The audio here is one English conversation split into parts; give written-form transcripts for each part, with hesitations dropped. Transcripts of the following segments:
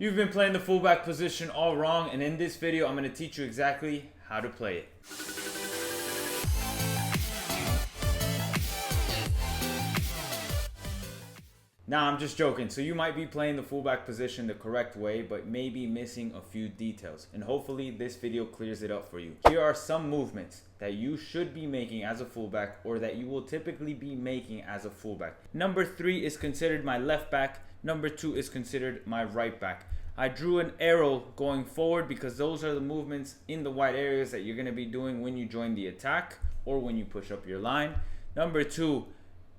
You've been playing the fullback position all wrong, and in this video I'm going to teach you exactly how to play it. Now I'm just joking, so you might be playing the fullback position the correct way, but maybe missing a few details, and hopefully this video clears it up for you. Here are some movements that you should be making as a fullback, or that you will typically be making as a fullback. Number 3 is considered my left back. Number 2 is considered my right back. I drew an arrow going forward because those are the movements in the wide areas that you're going to be doing when you join the attack or when you push up your line. Number 2,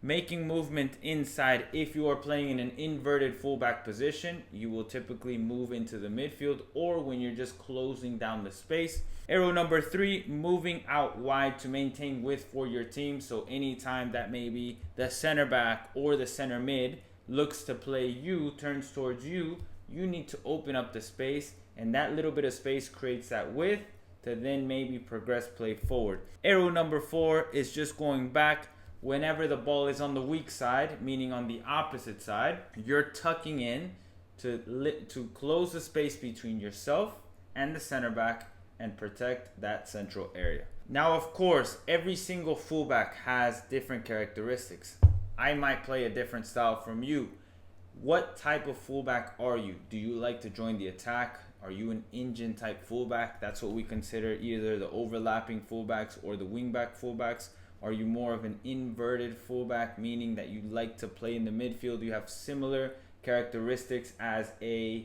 making movement inside. If you are playing in an inverted fullback position, you will typically move into the midfield, or when you're just closing down the space. Arrow number 3, moving out wide to maintain width for your team. So anytime that maybe the center back or the center mid looks to play you, turns towards you, you need to open up the space, and that little bit of space creates that width to then maybe progress play forward. Arrow number 4 is just going back. Whenever the ball is on the weak side, meaning on the opposite side, you're tucking in to close the space between yourself and the center back and protect that central area. Now, of course, every single fullback has different characteristics. I might play a different style from you. What type of fullback are you? Do you like to join the attack? Are you an engine type fullback? That's what we consider either the overlapping fullbacks or the wingback fullbacks. Are you more of an inverted fullback, meaning that you like to play in the midfield? You have similar characteristics as a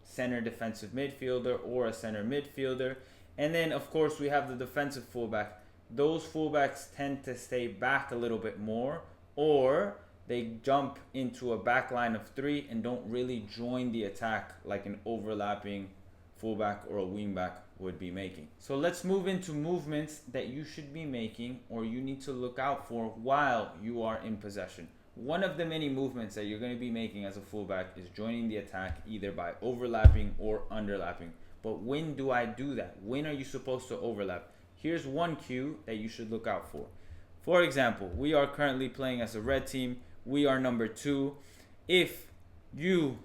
center defensive midfielder or a center midfielder. And then, of course, we have the defensive fullback. Those fullbacks tend to stay back a little bit more, or they jump into a back line of 3 and don't really join the attack like an overlapping fullback or a wingback would be making. So let's move into movements that you should be making or you need to look out for while you are in possession. One of the many movements that you're going to be making as a fullback is joining the attack either by overlapping or underlapping. But when do I do that? When are you supposed to overlap? Here's one cue that you should look out for. For example, we are currently playing as a red team. We are number 2. If you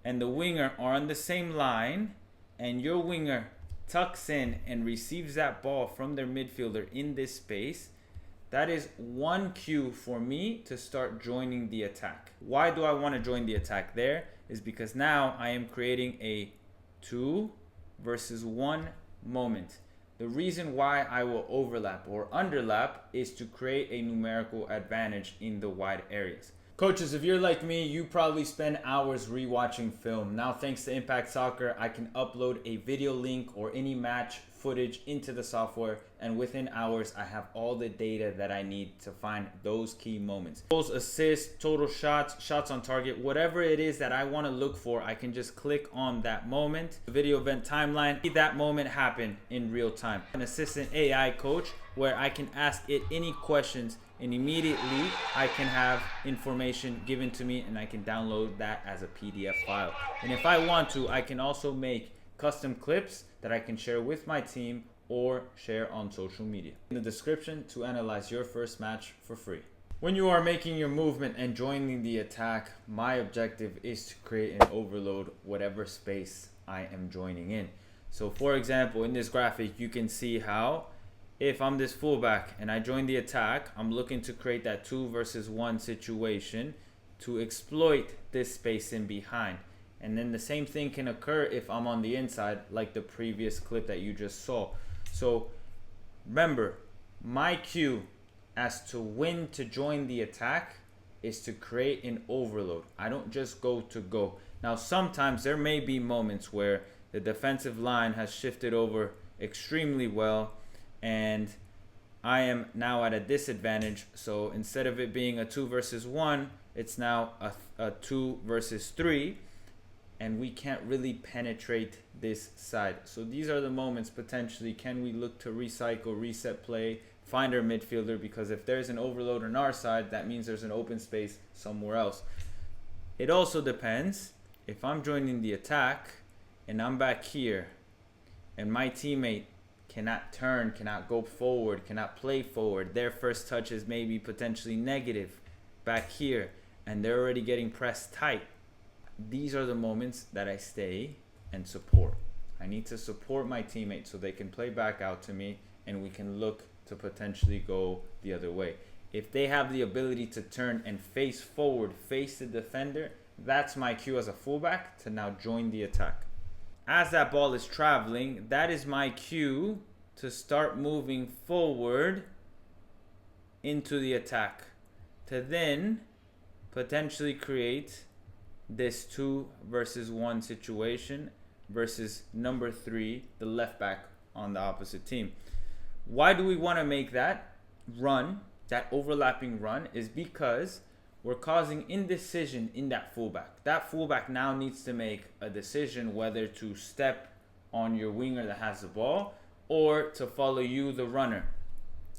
and the winger are on the same line and your winger tucks in and receives that ball from their midfielder in this space, that is one cue for me to start joining the attack. Why do I want to join the attack there? Is because now I am creating a 2 versus 1 moment. The reason why I will overlap or underlap is to create a numerical advantage in the wide areas. Coaches, if you're like me, you probably spend hours rewatching film. Now, thanks to Impact Soccer, I can upload a video link or any match footage into the software, and within hours, I have all the data that I need to find those key moments. Goals, assists, total shots, shots on target, whatever it is that I want to look for, I can just click on that moment. The video event timeline, see that moment happen in real time. An assistant AI coach where I can ask it any questions, and immediately I can have information given to me and I can download that as a PDF file. And if I want to, I can also make custom clips that I can share with my team or share on social media. In the description to analyze your first match for free. When you are making your movement and joining the attack, my objective is to create and overload whatever space I am joining in. So for example, in this graphic, you can see how if I'm this fullback and I join the attack, I'm looking to create that 2 versus 1 situation to exploit this space in behind. And then the same thing can occur if I'm on the inside, like the previous clip that you just saw. So remember, my cue as to when to join the attack is to create an overload. I don't just go to go. Now, sometimes there may be moments where the defensive line has shifted over extremely well and I am now at a disadvantage. So instead of it being a 2 versus 1, it's now a 2 versus 3. And we can't really penetrate this side. So these are the moments potentially, can we look to recycle, reset play, find our midfielder, because if there's an overload on our side, that means there's an open space somewhere else. It also depends if I'm joining the attack and I'm back here and my teammate cannot turn, cannot go forward, cannot play forward. Their first touch is maybe potentially negative back here and they're already getting pressed tight. these are the moments that I stay and support. I need to support my teammates so they can play back out to me and we can look to potentially go the other way. If they have the ability to turn and face forward, face the defender, that's my cue as a fullback to now join the attack. As that ball is traveling, that is my cue to start moving forward into the attack, to then potentially create this 2 versus 1 situation versus number 3, the left back on the opposite team. Why do we want to make that run, that overlapping run? Is because we're causing indecision in that fullback. That fullback now needs to make a decision whether to step on your winger that has the ball or to follow you, the runner.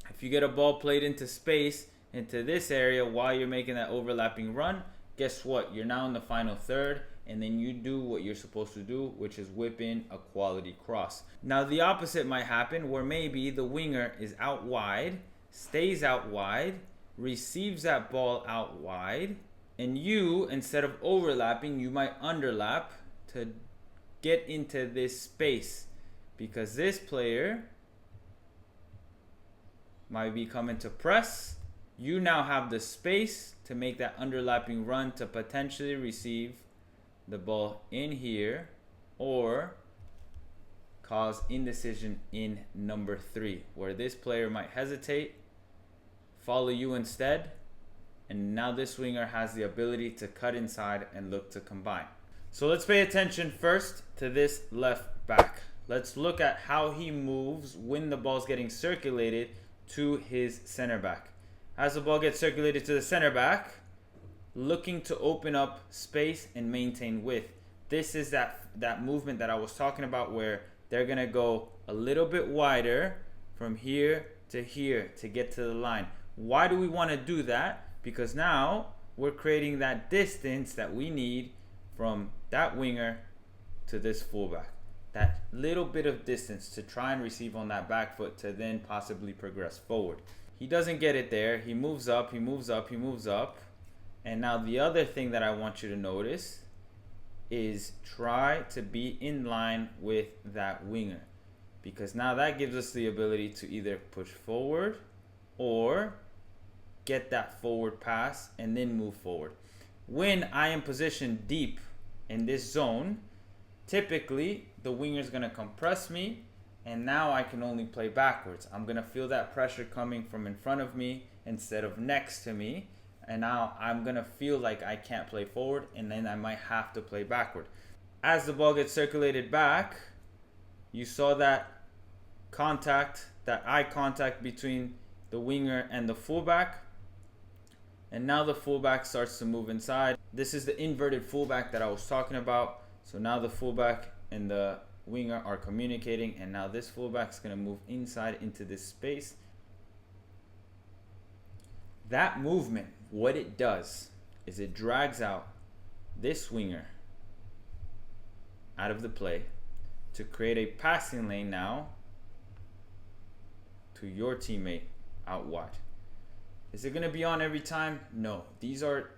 If you get a ball played into space, into this area while you're making that overlapping run, guess what? You're now in the final third, and then you do what you're supposed to do, which is whip in a quality cross. Now the opposite might happen where maybe the winger is out wide, stays out wide, receives that ball out wide, and you, instead of overlapping, you might underlap to get into this space, because this player might be coming to press. You now have the space to make that underlapping run to potentially receive the ball in here or cause indecision in number 3, where this player might hesitate, follow you instead, and now this winger has the ability to cut inside and look to combine. So let's pay attention first to this left back. Let's look at how he moves when the ball's getting circulated to his center back. As the ball gets circulated to the center back, looking to open up space and maintain width. This is that movement that I was talking about where they're going to go a little bit wider from here to get to the line. Why do we want to do that? Because now we're creating that distance that we need from that winger to this fullback. That little bit of distance to try and receive on that back foot to then possibly progress forward. He doesn't get it there. He moves up, he moves up, he moves up. And now the other thing that I want you to notice is try to be in line with that winger, because now that gives us the ability to either push forward or get that forward pass and then move forward. When I am positioned deep in this zone, typically the winger is going to compress me, and now I can only play backwards. I'm going to feel that pressure coming from in front of me instead of next to me, and now I'm going to feel like I can't play forward, and then I might have to play backward. As the ball gets circulated back, you saw that contact, that eye contact between the winger and the fullback, and now the fullback starts to move inside. This is the inverted fullback that I was talking about. So now the fullback and the winger are communicating, and now this fullback is going to move inside into this space. That movement, what it does is it drags out this winger out of the play to create a passing lane now to your teammate out wide. Is it going to be on every time? No. These are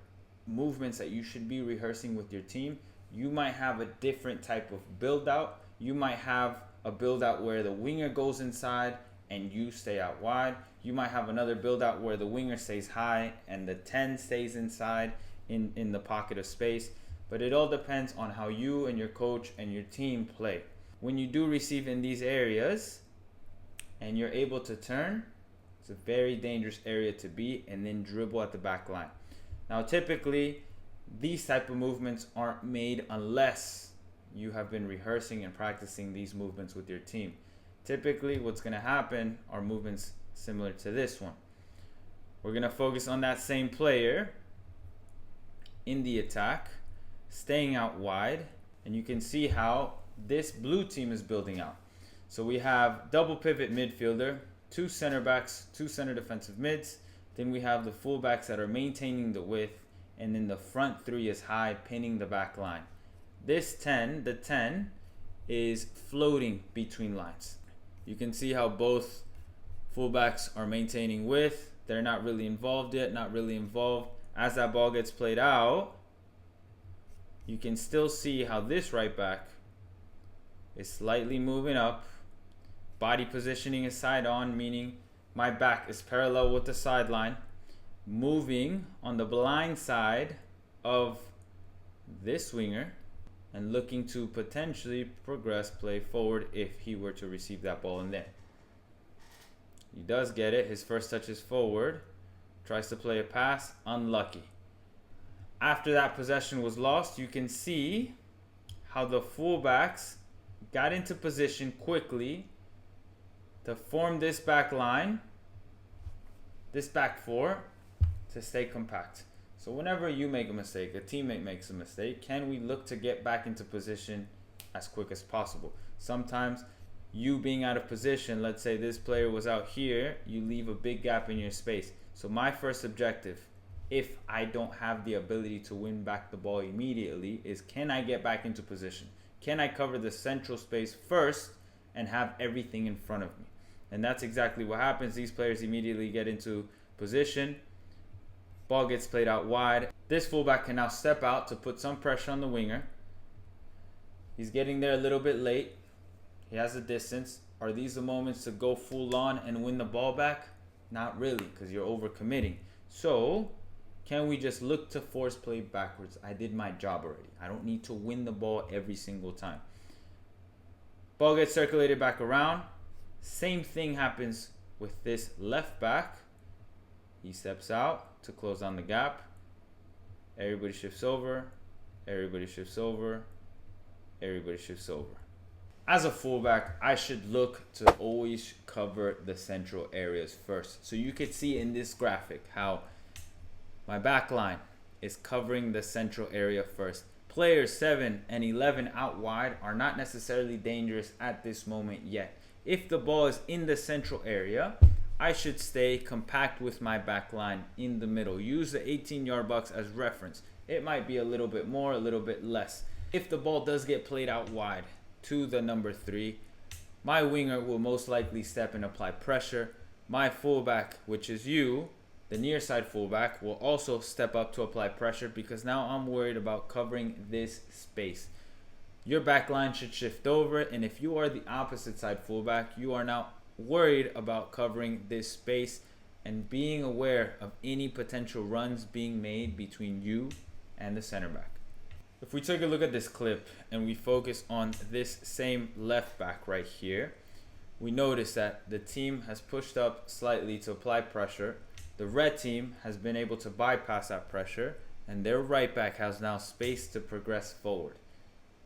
movements that you should be rehearsing with your team. You might have a different type of build out. You might have a build out where the winger goes inside and you stay out wide. You might have another build out where the winger stays high and the 10 stays inside in the pocket of space. But it all depends on how you and your coach and your team play. When you do receive in these areas and you're able to turn, it's a very dangerous area to be, and then dribble at the back line. Now typically these type of movements aren't made unless you have been rehearsing and practicing these movements with your team. Typically what's going to happen are movements similar to this one. We're going to focus on that same player in the attack, staying out wide, and you can see how this blue team is building out. So we have double pivot midfielder, 2 center backs, 2 center defensive mids. Then we have the fullbacks that are maintaining the width, and then the front 3 is high, pinning the back line. This 10, the 10, is floating between lines. You can see how both fullbacks are maintaining width. They're not really involved yet, not really involved. As that ball gets played out, you can still see how this right back is slightly moving up. Body positioning is side on, meaning my back is parallel with the sideline, moving on the blind side of this winger and looking to potentially progress play forward if he were to receive that ball in there. He does get it. His first touch is forward. Tries to play a pass. Unlucky. After that possession was lost, you can see how the fullbacks got into position quickly to form this back line, this back four, to stay compact. So whenever you make a mistake, a teammate makes a mistake, can we look to get back into position as quick as possible? Sometimes you being out of position, let's say this player was out here, you leave a big gap in your space. So my first objective, if I don't have the ability to win back the ball immediately, is can I get back into position? Can I cover the central space first and have everything in front of me? And that's exactly what happens. These players immediately get into position. Ball gets played out wide. This fullback can now step out to put some pressure on the winger. He's getting there a little bit late. He has the distance. Are these the moments to go full on and win the ball back? Not really, because you're overcommitting. So can we just look to force play backwards? I did my job already. I don't need to win the ball every single time. Ball gets circulated back around. Same thing happens with this left back. He steps out to close on the gap. Everybody shifts over. Everybody shifts over. Everybody shifts over. As a fullback, I should look to always cover the central areas first. So you could see in this graphic how my back line is covering the central area first. Players 7 and 11 out wide are not necessarily dangerous at this moment yet. If the ball is in the central area, I should stay compact with my back line in the middle. Use the 18-yard box as reference. It might be a little bit more, a little bit less. If the ball does get played out wide to the number 3, my winger will most likely step and apply pressure. My fullback, which is you, the near side fullback, will also step up to apply pressure because now I'm worried about covering this space. Your back line should shift over, and if you are the opposite side fullback, you are now worried about covering this space and being aware of any potential runs being made between you and the center back. If we take a look at this clip and we focus on this same left back right here, we notice that the team has pushed up slightly to apply pressure. The red team has been able to bypass that pressure, and their right back has now space to progress forward.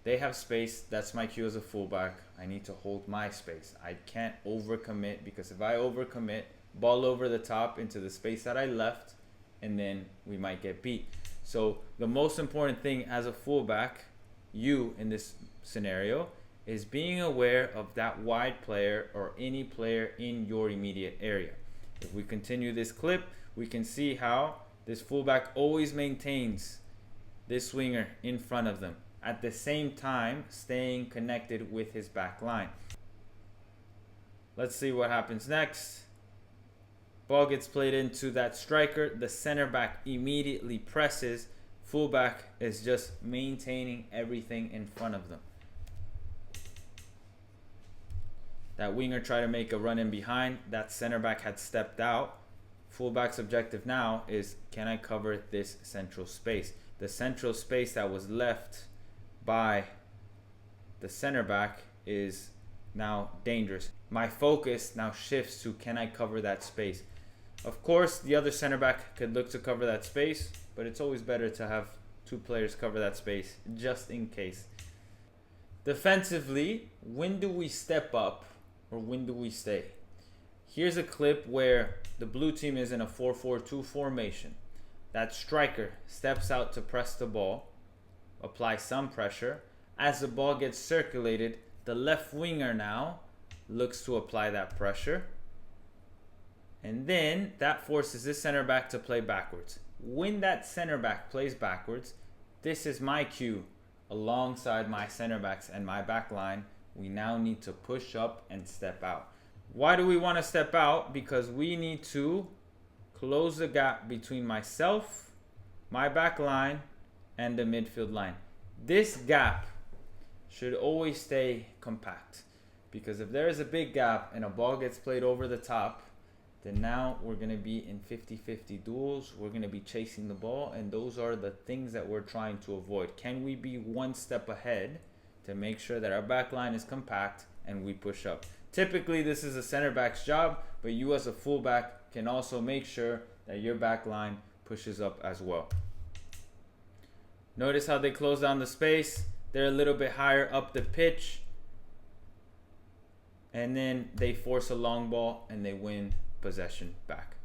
They have space. That's my cue as a fullback. I need to hold my space. I can't overcommit, because if I overcommit, ball over the top into the space that I left, and then we might get beat. So the most important thing as a fullback, you in this scenario, is being aware of that wide player or any player in your immediate area. If we continue this clip, we can see how this fullback always maintains this winger in front of them, at the same time staying connected with his back line. Let's see what happens next. Ball gets played into that striker. The center back immediately presses. Fullback is just maintaining everything in front of them. That winger tried to make a run in behind. That center back had stepped out. Fullback's objective now is, can I cover this central space? The central space that was left by the center back is now dangerous. My focus now shifts to, can I cover that space? Of course, the other center back could look to cover that space, but it's always better to have two players cover that space just in case. Defensively, when do we step up or when do we stay? Here's a clip where the blue team is in a 4-4-2 formation. That striker steps out to press the ball, apply some pressure. As the ball gets circulated, the left winger now looks to apply that pressure. And then that forces this center back to play backwards. When that center back plays backwards, this is my cue. Alongside my center backs and my back line, we now need to push up and step out. Why do we want to step out? Because we need to close the gap between myself, my back line, and the midfield line. This gap should always stay compact, because if there is a big gap and a ball gets played over the top, then now we're going to be in 50-50 duels. We're going to be chasing the ball, and those are the things that we're trying to avoid. Can we be one step ahead to make sure that our back line is compact and we push up? Typically, this is a center back's job, but you as a fullback can also make sure that your back line pushes up as well. Notice how they close down the space. They're a little bit higher up the pitch, and then they force a long ball and they win possession back.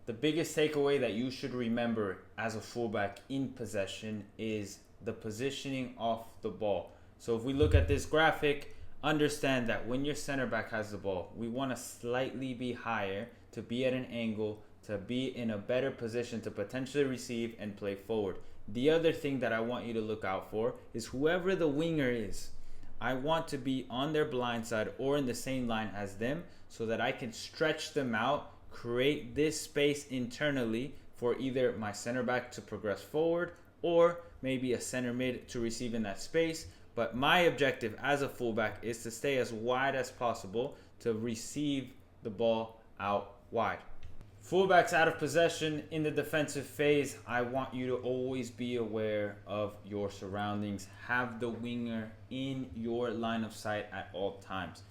The biggest takeaway that you should remember as a fullback in possession is the positioning off the ball. So if we look at this graphic, understand that when your center back has the ball, we want to slightly be higher to be at an angle, to be in a better position to potentially receive and play forward. The other thing that I want you to look out for is whoever the winger is, I want to be on their blind side or in the same line as them, so that I can stretch them out, create this space internally for either my center back to progress forward or maybe a center mid to receive in that space. But my objective as a fullback is to stay as wide as possible to receive the ball out wide. Fullbacks out of possession in the defensive phase, I want you to always be aware of your surroundings. Have the winger in your line of sight at all times.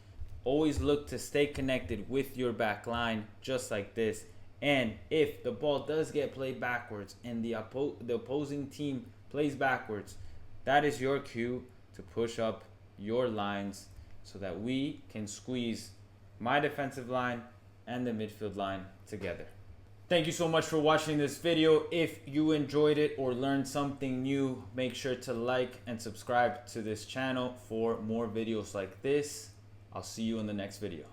Always look to stay connected with your back line, just like this. And if the ball does get played backwards and the opposing team plays backwards, that is your cue to push up your lines so that we can squeeze my defensive line and the midfield line together. Thank you so much for watching this video. If you enjoyed it or learned something new, make sure to like and subscribe to this channel for more videos like this. I'll see you in the next video.